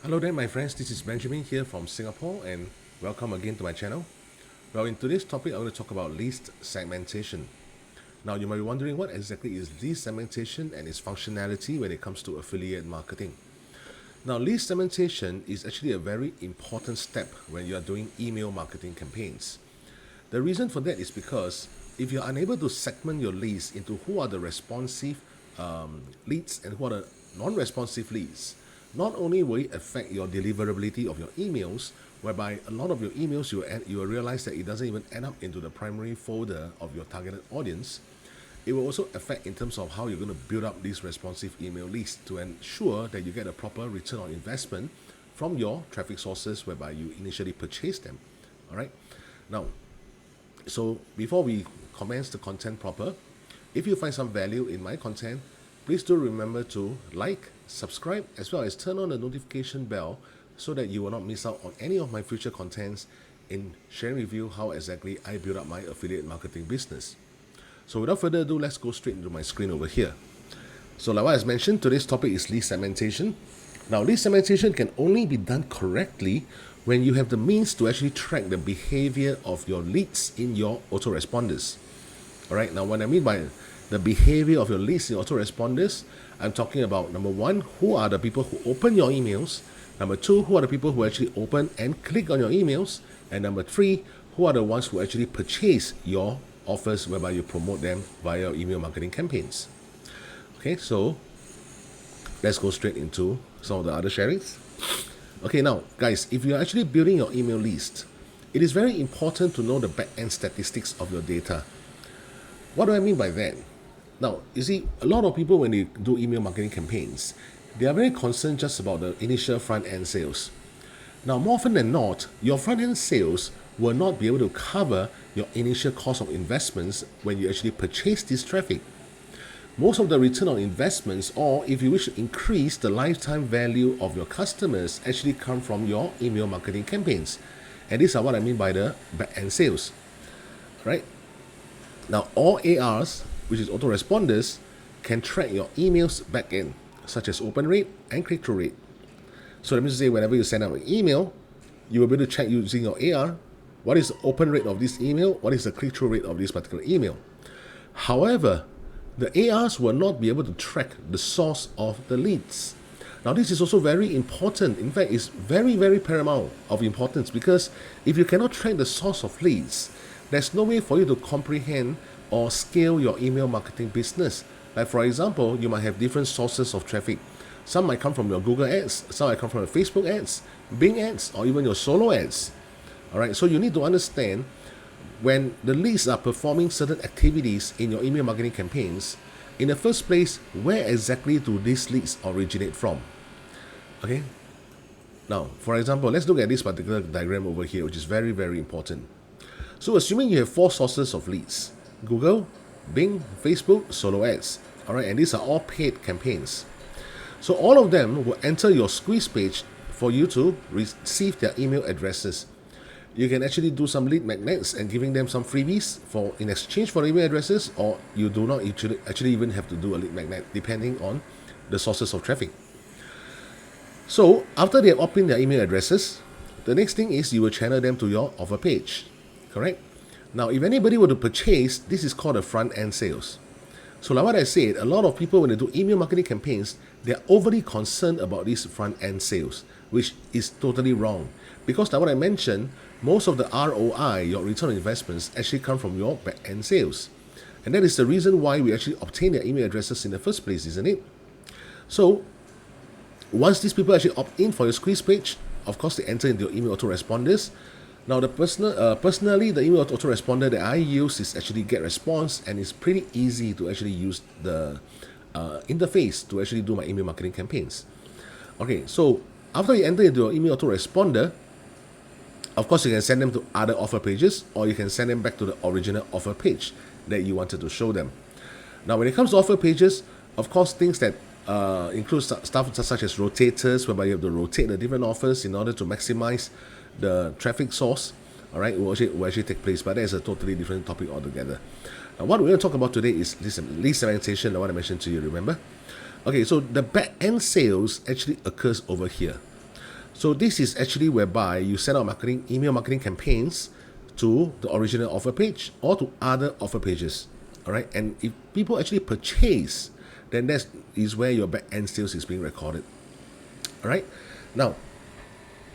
Hello there my friends, this is Benjamin here from Singapore and welcome again to my channel. Well, in today's topic I want to talk about list segmentation. Now you might be wondering what exactly is list segmentation and its functionality when it comes to affiliate marketing. Now list segmentation is actually a very important step when you are doing email marketing campaigns. The reason for that is because if you're unable to segment your leads into who are the responsive leads and who are the non-responsive leads, not only will it affect your deliverability of your emails, whereby a lot of your emails you will realize that it doesn't even end up into the primary folder of your targeted audience. It will also affect in terms of how you're going to build up these responsive email lists to ensure that you get a proper return on investment from your traffic sources whereby you initially purchase them. Alright, now so before we commence the content proper, if you find some value in my content, please do remember to like, subscribe, as well as turn on the notification bell so that you will not miss out on any of my future contents in sharing with you how exactly I build up my affiliate marketing business. So without further ado, let's go straight into my screen over here. So like what I mentioned, today's topic is list segmentation. Now list segmentation can only be done correctly when you have the means to actually track the behavior of your leads in your autoresponders. Alright, now what I mean by the behavior of your leads in autoresponders, I'm talking about number one, who are the people who open your emails, number two, who are the people who actually open and click on your emails, and number three, who are the ones who actually purchase your offers whereby you promote them via your email marketing campaigns. Okay, so let's go straight into some of the other sharings. Okay, now guys, if you're actually building your email list, it is very important to know the back-end statistics of your data. What do I mean by that? Now, you see, a lot of people when they do email marketing campaigns, they are very concerned just about the initial front-end sales. Now, more often than not, your front-end sales will not be able to cover your initial cost of investments when you actually purchase this traffic. Most of the return on investments, or if you wish to increase the lifetime value of your customers, actually come from your email marketing campaigns. And these are what I mean by the back-end sales. Right? Now, all ARs, which is autoresponders, can track your emails back-end, such as open rate and click-through rate. So that means to say whenever you send out an email, you will be able to check using your AR, what is the open rate of this email, what is the click-through rate of this particular email. However, the ARs will not be able to track the source of the leads. Now this is also very important. In fact, it's very, very paramount of importance, because if you cannot track the source of leads, there's no way for you to comprehend or scale your email marketing business. Like for example, you might have different sources of traffic. Some might come from your Google ads, some might come from your Facebook ads, Bing ads, or even your solo ads. Alright, so you need to understand when the leads are performing certain activities in your email marketing campaigns, in the first place, where exactly do these leads originate from? Okay. Now, for example, let's look at this particular diagram over here, which is very, very important. So assuming you have 4 sources of leads: Google, Bing, Facebook, solo ads. Alright, and these are all paid campaigns. So all of them will enter your squeeze page for you to receive their email addresses. You can actually do some lead magnets and giving them some freebies in exchange for email addresses, or you do not actually even have to do a lead magnet depending on the sources of traffic. So after they have opted in their email addresses, the next thing is you will channel them to your offer page. Correct? Now, if anybody were to purchase, this is called a front-end sales. So like what I said, a lot of people when they do email marketing campaigns, they're overly concerned about these front-end sales, which is totally wrong. Because like what I mentioned, most of the ROI, your return on investments, actually come from your back-end sales. And that is the reason why we actually obtain their email addresses in the first place, isn't it? So once these people actually opt in for your squeeze page, of course they enter into your email autoresponders. Now personally, the email autoresponder that I use is actually GetResponse, and it's pretty easy to actually use the interface to actually do my email marketing campaigns. Okay, so after you enter into your email autoresponder, of course you can send them to other offer pages, or you can send them back to the original offer page that you wanted to show them. Now when it comes to offer pages, of course things that include stuff such as rotators, whereby you have to rotate the different offers in order to maximize the traffic source. Alright, will actually take place, but that is a totally different topic altogether. Now what we're going to talk about today is list segmentation, the one I mentioned to you, remember? Okay, so the back-end sales actually occurs over here. So this is actually whereby you send out email marketing campaigns to the original offer page or to other offer pages. All right, and if people actually purchase, then that is where your back-end sales is being recorded. All right, now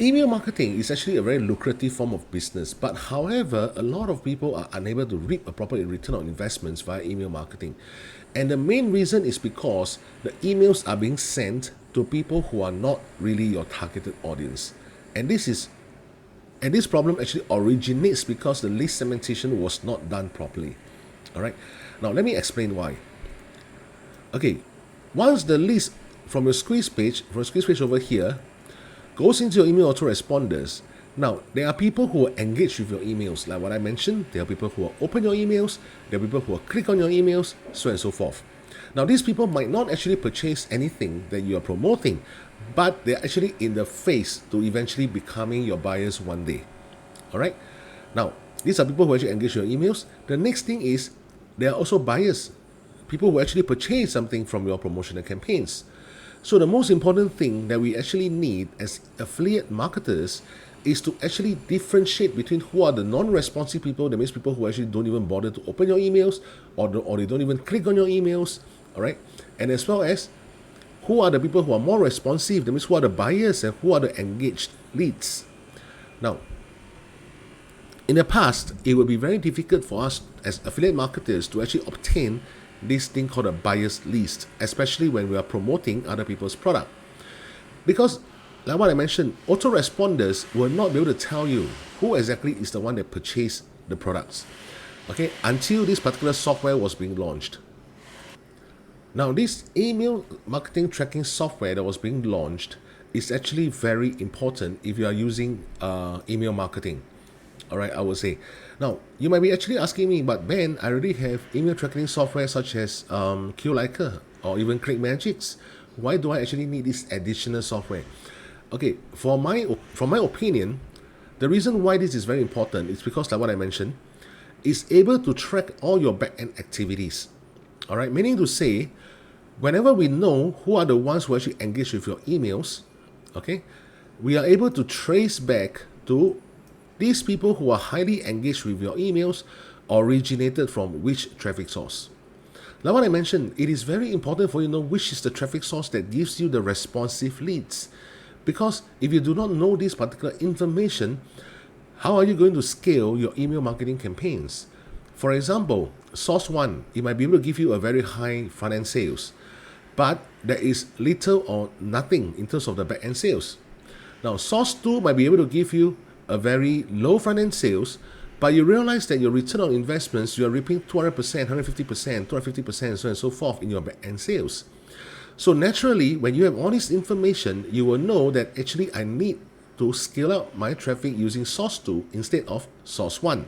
email marketing is actually a very lucrative form of business, but however, a lot of people are unable to reap a proper return on investments via email marketing. And the main reason is because the emails are being sent to people who are not really your targeted audience. And this problem actually originates because the list segmentation was not done properly. All right, now let me explain why. Okay, once the list from your squeeze page over here goes into your email autoresponders, now there are people who will engage with your emails, like what I mentioned. There are people who will open your emails, there are people who will click on your emails, so on and so forth. Now these people might not actually purchase anything that you are promoting, but they're actually in the phase to eventually becoming your buyers one day. All right, now these are people who actually engage your emails. The next thing is there are also buyers, people who actually purchase something from your promotional campaigns. So the most important thing that we actually need as affiliate marketers is to actually differentiate between who are the non-responsive people, that means people who actually don't even bother to open your emails, or they don't even click on your emails, all right? And as well as who are the people who are more responsive, that means who are the buyers and who are the engaged leads. Now, in the past, it would be very difficult for us as affiliate marketers to actually obtain this thing called a buyer's list, especially when we are promoting other people's product. Because, like what I mentioned, autoresponders will not be able to tell you who exactly is the one that purchased the products, okay, until this particular software was being launched. Now, this email marketing tracking software that was being launched is actually very important if you are using email marketing. All right, I will say. Now, you might be actually asking me, but Ben, I already have email tracking software such as 𝒂𝒊𝒔𝒕 or even ClickMagick's. Why do I actually need this additional software? Okay, from my opinion, the reason why this is very important is because, like what I mentioned, it's able to track all your back-end activities. All right, meaning to say, whenever we know who are the ones who actually engage with your emails, okay, we are able to trace back to these people who are highly engaged with your emails originated from which traffic source. Like what I mentioned, it is very important for you to know which is the traffic source that gives you the responsive leads. Because if you do not know this particular information, how are you going to scale your email marketing campaigns? For example, source 1, it might be able to give you a very high front-end sales, but there is little or nothing in terms of the back-end sales. Now, source 2 might be able to give you a very low front-end sales, but you realize that your return on investments, you are reaping 200%, 150%, 250%, so on and so forth in your back-end sales. So naturally, when you have all this information, you will know that actually I need to scale up my traffic using source 2 instead of source 1.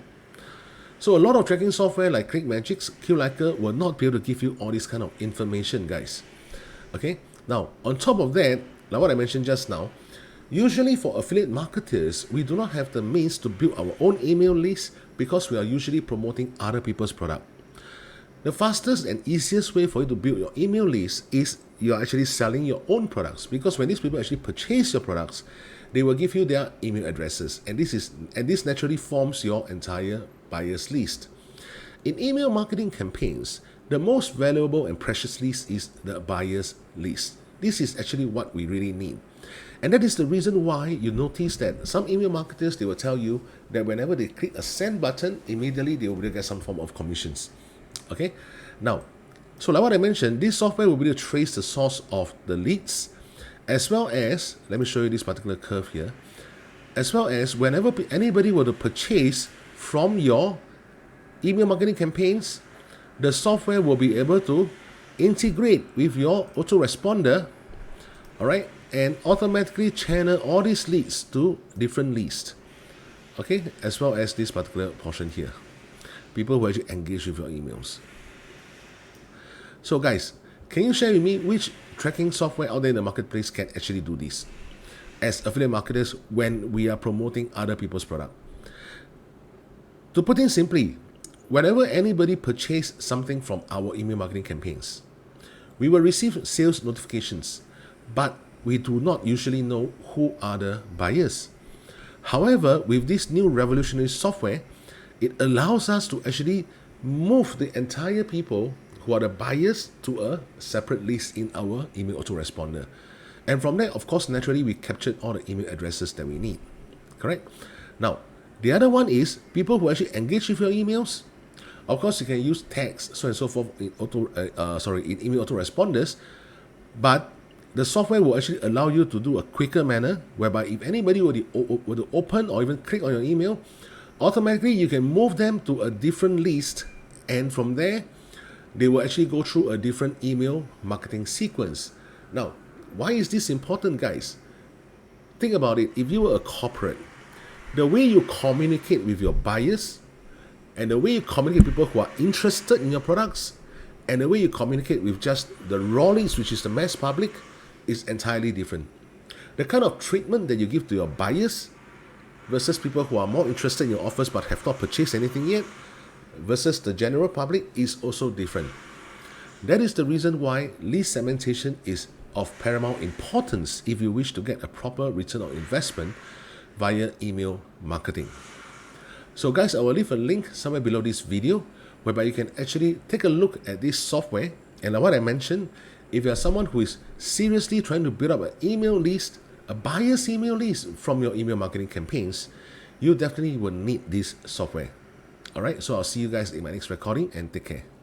So a lot of tracking software like ClickMagick's, 𝒂𝒊𝒔𝒕 will not be able to give you all this kind of information, guys. Okay, now on top of that, like what I mentioned just now, usually for affiliate marketers, we do not have the means to build our own email list because we are usually promoting other people's product. The fastest and easiest way for you to build your email list is you are actually selling your own products, because when these people actually purchase your products, they will give you their email addresses, and this naturally forms your entire buyer's list. In email marketing campaigns, the most valuable and precious list is the buyer's list. This is actually what we really need. And that is the reason why you notice that some email marketers, they will tell you that whenever they click a send button, immediately they will get some form of commissions. Okay, now, so like what I mentioned, this software will be able to trace the source of the leads, as well as, let me show you this particular curve here, as well as whenever anybody were to purchase from your email marketing campaigns, the software will be able to integrate with your autoresponder, all right, and automatically channel all these leads to different lists, okay, as well as this particular portion here, people who actually engage with your emails. So guys, can you share with me which tracking software out there in the marketplace can actually do this as affiliate marketers when we are promoting other people's product? To put it simply, whenever anybody purchases something from our email marketing campaigns, we will receive sales notifications, but we do not usually know who are the buyers. However, with this new revolutionary software, it allows us to actually move the entire people who are the buyers to a separate list in our email autoresponder. And from there, of course, naturally, we captured all the email addresses that we need. Correct? Now, the other one is people who actually engage with your emails. Of course, you can use tags, so and so forth, in email autoresponders, but the software will actually allow you to do a quicker manner, whereby if anybody were to open or even click on your email, automatically you can move them to a different list, and from there, they will actually go through a different email marketing sequence. Now, why is this important, guys? Think about it. If you were a corporate, the way you communicate with your buyers and the way you communicate with people who are interested in your products and the way you communicate with just the raw leads, which is the mass public, is entirely different. The kind of treatment that you give to your buyers versus people who are more interested in your offers but have not purchased anything yet versus the general public is also different. That is the reason why lead segmentation is of paramount importance if you wish to get a proper return on investment via email marketing. So guys, I will leave a link somewhere below this video whereby you can actually take a look at this software. And like what I mentioned, if you are someone who is seriously trying to build up an email list, a buyer's email list from your email marketing campaigns, you definitely will need this software. Alright, so I'll see you guys in my next recording, and take care.